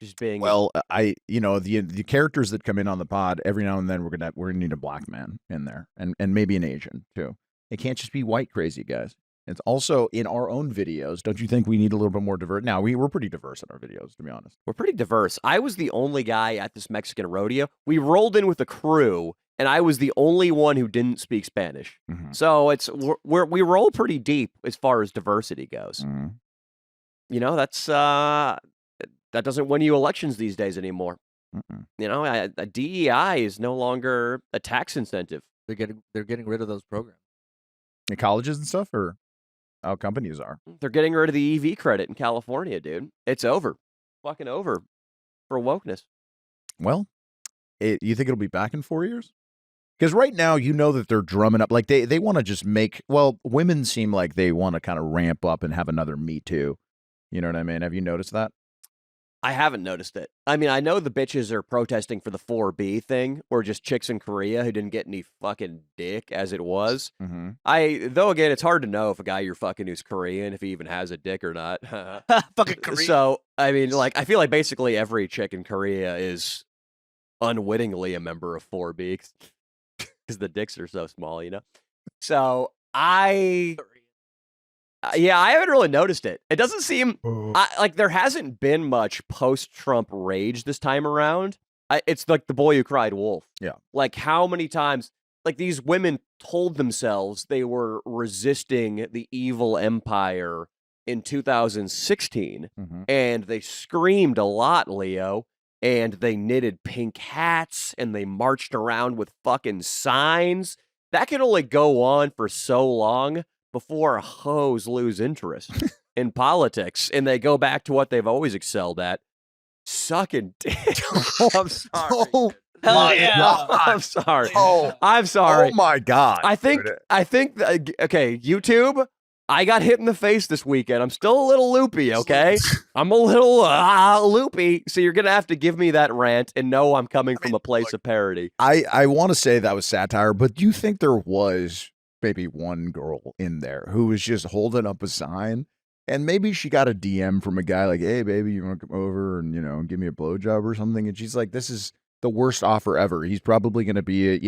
Just being Well, the characters that come in on the pod every now and then we're gonna need a black man in there and maybe an Asian too. It can't just be white crazy guys. It's also in our own videos. Don't you think we need a little bit more diverse? Now we're pretty diverse in our videos, to be honest. we're pretty diverse. I was the only guy at this Mexican rodeo. We rolled in with a crew, and I was the only one who didn't speak Spanish. Mhm. So we roll pretty deep as far as diversity goes. Mhm. You know, that doesn't win you elections these days anymore. Mm-mm. You know, a DEI is no longer a tax incentive. They're getting rid of those programs. The colleges and stuff, or how companies are. They're getting rid of the EV credit in California, dude. It's over. Fucking over for wokeness. Well, you think it'll be back in 4 years? Because right now, you know that they're drumming up. Like, they want to just make... Well, women seem like they want to kind of ramp up and have another Me Too. You know what I mean? Have you noticed that? I haven't noticed it. I mean, I know the bitches are protesting for the 4B thing, or just chicks in Korea who didn't get any fucking dick as it was. Mm-hmm. Though again, it's hard to know if a guy you're fucking who's Korean, if he even has a dick or not. Fucking Korea. So, I mean, like, I feel like basically every chick in Korea is unwittingly a member of 4B because the dicks are so small, you know? So, yeah, I haven't really noticed it. It doesn't seem like there hasn't been much post-Trump rage this time around. It's like the boy who cried wolf. Yeah. Like how many times, like these women told themselves they were resisting the evil empire in 2016, and they screamed a lot, Leo, and they knitted pink hats, and they marched around with fucking signs. That can only go on for so long before hoes lose interest in politics and they go back to what they've always excelled at, sucking dick. Oh, I'm sorry. Oh, Hell yeah. I'm sorry. Oh, I'm sorry. Oh my God. I think okay, YouTube, I got hit in the face this weekend. I'm still a little loopy, okay? I'm a little loopy, so you're going to have to give me that rant and know I'm coming from a place of parody. I want to say that was satire, but do you think there was maybe one girl in there who was just holding up a sign, and maybe she got a DM from a guy like, "Hey, baby, you want to come over and give me a blowjob or something?" And she's like, "This is the worst offer ever. He's probably going to be,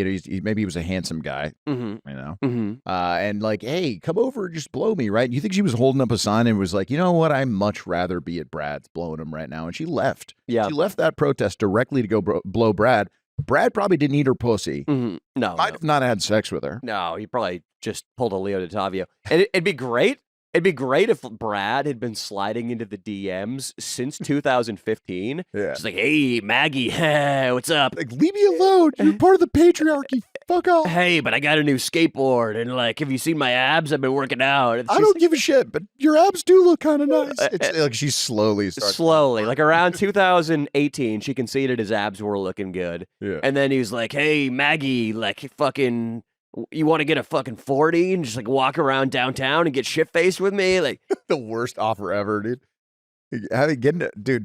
maybe he was a handsome guy, and like, hey, come over and just blow me, right?" You think she was holding up a sign and was like, "You know what? I'd much rather be at Brad's blowing him right now," and she left. Yeah, she left that protest directly to go blow Brad. Brad probably didn't eat her pussy. No, might have not had sex with her. No, he probably just pulled a Leo Dottavio. And it'd be great. It'd be great if Brad had been sliding into the DMs since 2015. Yeah. She's like, "Hey, Maggie, what's up? Like, leave me alone. You're part of the patriarchy. Fuck off. Hey, but I got a new skateboard, and like, have you seen my abs? I've been working out." I don't give a shit, but your abs do look kind of nice. It's like she slowly starts. Like around 2018, she conceded his abs were looking good. Yeah. And then he was like, "Hey, Maggie, like, fucking, you want to get a fucking 40 and just like walk around downtown and get shit-faced with me?" Like, the worst offer ever, dude.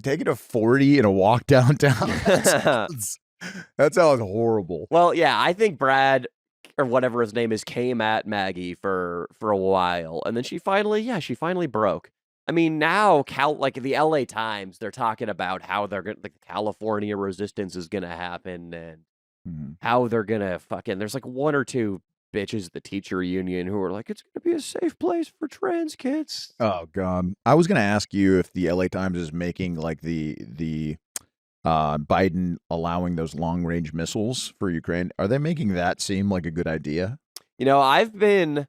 Taking a 40 and a walk downtown. That sounds horrible. Well, yeah, I think Brad, or whatever his name is, came at Maggie for a while, and then she finally broke. I mean, now, like the LA Times, they're talking about how they're gonna, like, the California resistance is gonna happen, and how they're gonna there's like one or two bitches at the teacher union who are like, it's gonna be a safe place for trans kids. Oh God, I was gonna ask you if the LA Times is making like the Biden allowing those long-range missiles for Ukraine. Are they making that seem like a good idea? You know, I've been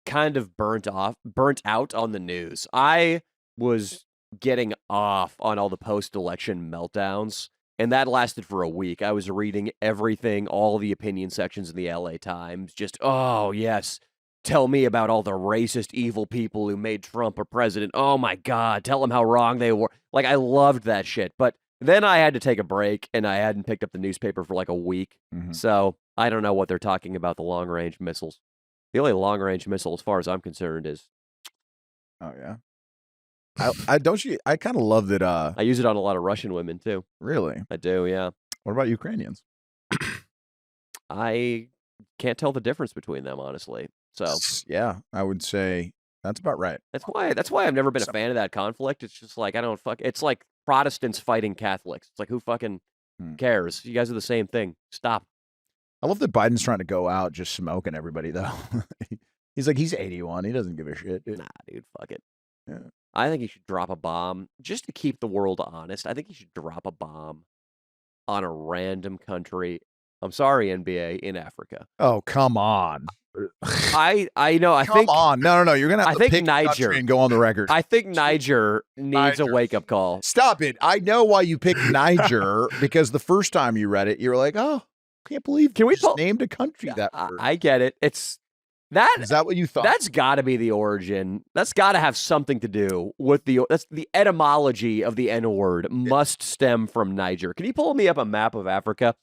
kind of burnt out on the news. I was getting off on all the post-election meltdowns, and that lasted for a week. I was reading everything, all the opinion sections in the LA Times, just, oh, yes, tell me about all the racist, evil people who made Trump a president. Oh, my God, tell them how wrong they were. Like, I loved that shit, but then I had to take a break, and I hadn't picked up the newspaper for like a week. So I don't know what they're talking about the long-range missiles. The only long-range missile, as far as I'm concerned, is... Oh, yeah? I kind of love that... I use it on a lot of Russian women, too. Really? I do, yeah. What about Ukrainians? I can't tell the difference between them, honestly. So yeah, I would say that's about right. That's why I've never been a fan of that conflict. It's just like, it's like Protestants fighting Catholics. It's like, who fucking cares? You guys are the same thing. Stop. I love that Biden's trying to go out just smoking everybody, though. He's like, he's 81. He doesn't give a shit. Dude. Nah, dude, fuck it. Yeah. I think he should drop a bomb just to keep the world honest. I think he should drop a bomb on a random country. I'm sorry, NBA, in Africa. Oh, come on. I know. I Come think. on. No. You're going to have to think pick a Niger. country and go on the record. I think Niger needs a wake-up call. Stop it. I know why you picked Niger, because the first time you read it, you were like, oh, can't believe Can we just named a country that word. I get it. It's that. Is that what you thought? That's got to be the origin. That's got to have something to do with that's the etymology of the N-word must stem from Niger. Can you pull me up a map of Africa?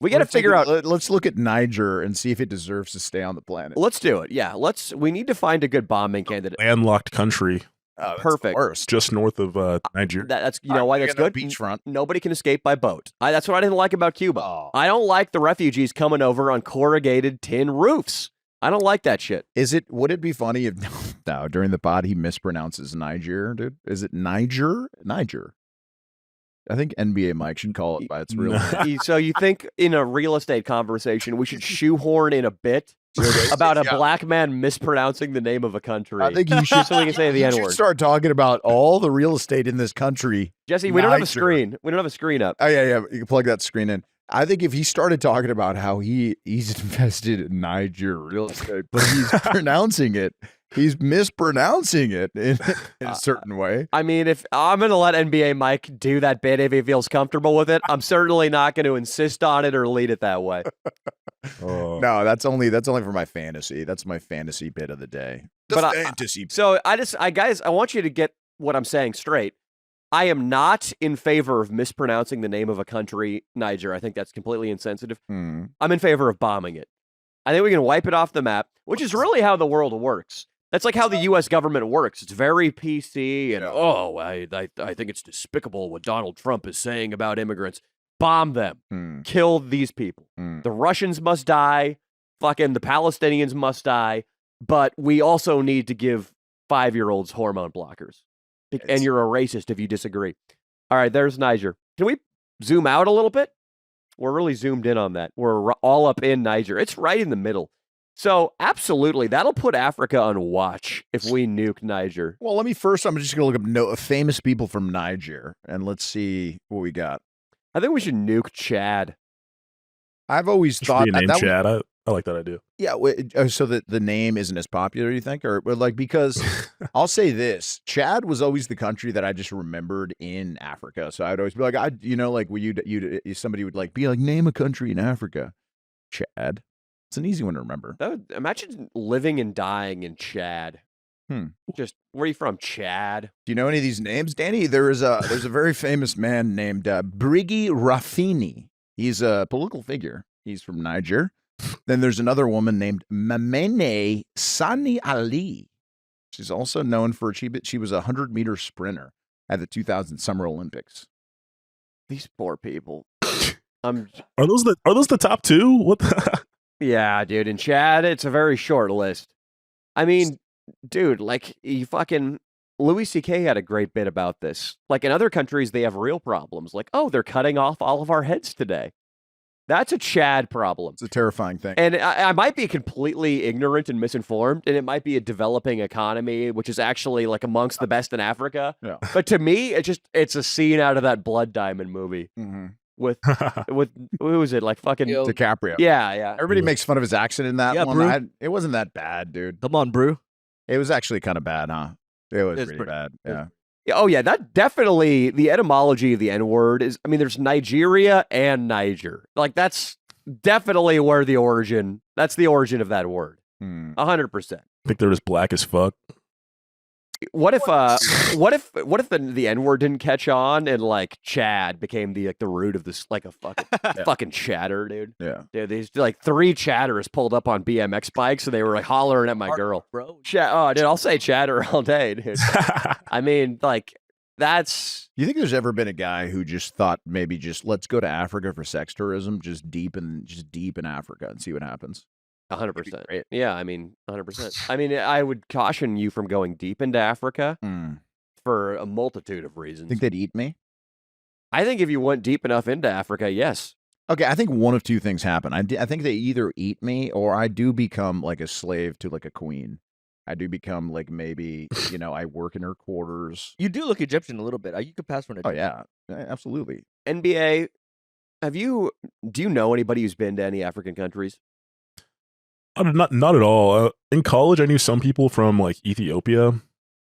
We got to figure out. Let's look at Niger and see if it deserves to stay on the planet. Let's do it. Yeah, we need to find a good bombing candidate. Landlocked country. Oh, that's Perfect. the worst. Just north of Niger. That's you know why that's good. Beachfront. Nobody can escape by boat. That's what I didn't like about Cuba. Oh. I don't like the refugees coming over on corrugated tin roofs. I don't like that shit. Would it be funny if no, during the pod he mispronounces Niger, dude? Is it Niger? Niger. I think NBA Mike should call it by its real name. So you think in a real estate conversation we should shoehorn in a bit about a black man mispronouncing the name of a country? I think you should. So we can say the N-word. should start talking about all the real estate in this country. Jesse, we don't have a Niger. screen. We don't have a screen up. Oh yeah. You can plug that screen in. I think if he started talking about how he's invested in Niger real estate, but he's pronouncing it, he's mispronouncing it in a certain way. I mean, if I'm going to let NBA Mike do that bit if he feels comfortable with it, I'm certainly not going to insist on it or lead it that way. No, that's only for my fantasy. That's my fantasy bit of the day. Fantasy. So guys, I want you to get what I'm saying straight. I am not in favor of mispronouncing the name of a country, Niger. I think that's completely insensitive. I'm in favor of bombing it. I think we can wipe it off the map, which is really how the world works. That's like how the U.S. government works. It's very PC, and I think it's despicable what Donald Trump is saying about immigrants. Bomb them. Kill these people. The Russians must die. Fucking the Palestinians must die. But we also need to give 5-year-olds hormone blockers. And you're a racist if you disagree. All right, there's Niger. Can we zoom out a little bit? We're really zoomed in on that. We're all up in Niger. It's right in the middle. So absolutely, that'll put Africa on watch if we nuke Niger. Well, I'm just going to look up famous people from Niger, and let's see what we got. I think we should nuke Chad. I've always thought that Chad. I like that idea. Yeah, so that the name isn't as popular, you think? Or like, because I'll say this, Chad was always the country that I just remembered in Africa. So I'd always be like, somebody would like be like, name a country in Africa. Chad. It's an easy one to remember. Imagine living and dying in Chad. Just, where are you from, Chad? Do you know any of these names, Danny? There's a very famous man named Brigi Rafini. He's a political figure. He's from Niger. Then there's another woman named Mamene Sani Ali. She's also known for she was a 100-meter sprinter at the 2000 Summer Olympics. These poor people. Are those the top two? What? Yeah, dude. In Chad, it's a very short list. I mean, dude, like you fucking Louis C.K. had a great bit about this. Like in other countries, they have real problems. Like, oh, they're cutting off all of our heads today. That's a Chad problem. It's a terrifying thing. And I might be completely ignorant and misinformed, and it might be a developing economy, which is actually like amongst the best in Africa. Yeah. But to me, it's a scene out of that Blood Diamond movie with who was it? Like fucking DiCaprio. Yeah. Everybody makes fun of his accent in that one. Brew. It wasn't that bad, dude. Come on, Brew. It was actually kind of bad, huh? It was pretty bad. Yeah. Oh, yeah, that definitely, the etymology of the N-word is, I mean, there's Nigeria and Niger. Like, that's definitely where that's the origin of that word. 100%. I think they're just black as fuck. What if the N-word didn't catch on and like Chad became the root of this, like a fucking chatter, dude? Yeah. Dude, these like 3 chatters pulled up on BMX bikes and they were like hollering at my girl. Bro. Dude, I'll say chatter all day, dude. I mean, like that's. You think there's ever been a guy who just thought maybe just let's go to Africa for sex tourism, just deep in Africa and see what happens? 100%. Yeah, I mean, 100%. I mean, I would caution you from going deep into Africa for a multitude of reasons. Think they'd eat me? I think if you went deep enough into Africa, yes. Okay, I think one of two things happen. I think they either eat me or I do become like a slave to like a queen. I do become like maybe, I work in her quarters. You do look Egyptian a little bit. You could pass for an Oh, Egyptian. yeah, absolutely. NBA, do you know anybody who's been to any African countries? Not at all. In college, I knew some people from like Ethiopia.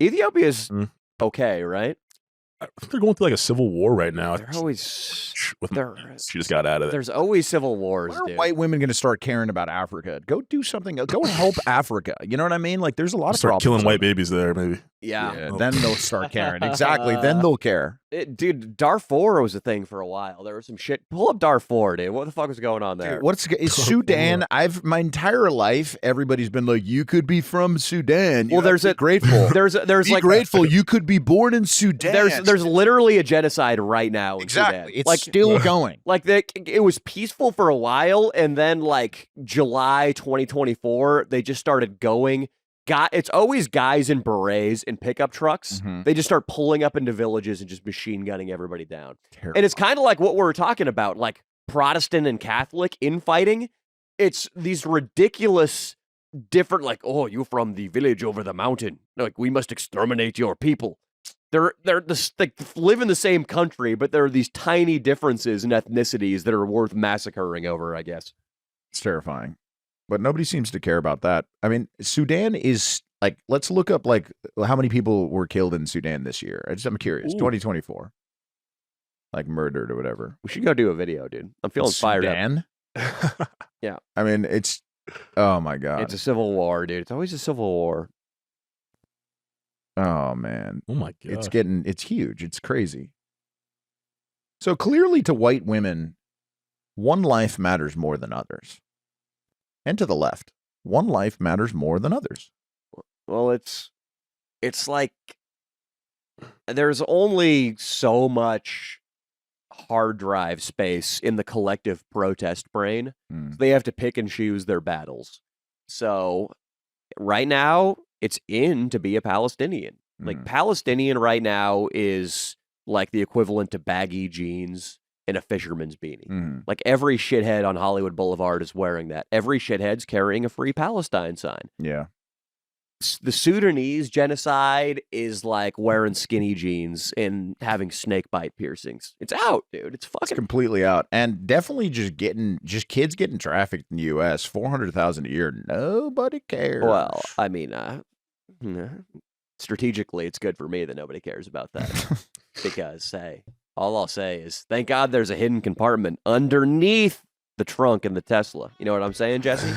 Ethiopia's Mm. okay, right? I think they're going through like a civil war right now. They're always With they're, she just got out of it. there's always civil wars, When are dude. white women going to start caring about Africa? Go do something. Go help Africa. You know what I mean? Like, there's a lot of Start problems. killing on white there. babies there, maybe. Yeah. Then they'll start caring. Exactly. Then they'll care. Dude, Darfur was a thing for a while. There was some shit. Pull up Darfur, dude. What the fuck was going on there? Dude, is Sudan? My entire life, everybody's been like, you could be from Sudan. Well, there's grateful. There's be like grateful. You could be born in Sudan. there's literally a genocide right now in exactly. Sudan. It's like still going. Like it was peaceful for a while, and then like July 2024, they just started going. It's always guys in berets and pickup trucks. Mhm. They just start pulling up into villages and just machine gunning everybody down. Terrible. And it's kind of like what we're talking about, like Protestant and Catholic infighting. It's these ridiculous, different, like, oh, you from the village over the mountain. Like, we must exterminate your people. They live in the same country, but there are these tiny differences in ethnicities that are worth massacring over, I guess. It's terrifying. But nobody seems to care about that. I mean, Sudan is like, let's look up like how many people were killed in Sudan this year. I'm curious. Ooh. 2024. Like murdered or whatever. We should go do a video, dude. I'm feeling fired up. Sudan? Yeah. I mean, oh my God. It's a civil war, dude. It's always a civil war. Oh man. Oh my god. It's huge. It's crazy. So clearly to white women, one life matters more than others. And to the left, one life matters more than others. Well, it's like there's only so much hard drive space in the collective protest brain. Mm. So they have to pick and choose their battles. So right now, it's in to be a Palestinian. Like Palestinian right now is like the equivalent to baggy jeans and a fisherman's beanie. Mm. Like every shithead on Hollywood Boulevard is wearing that. Every shithead's carrying a Free Palestine sign. Yeah. The Sudanese genocide is like wearing skinny jeans and having snake bite piercings. It's out, dude. It's It's fucking completely out. And definitely just kids getting trafficked in the US, 400,000 a year. Nobody cares. well. I mean, strategically, it's good for me that nobody cares about that because, hey, all I'll say is thank God there's a hidden compartment underneath the trunk in the Tesla. You know what I'm saying, Jesse?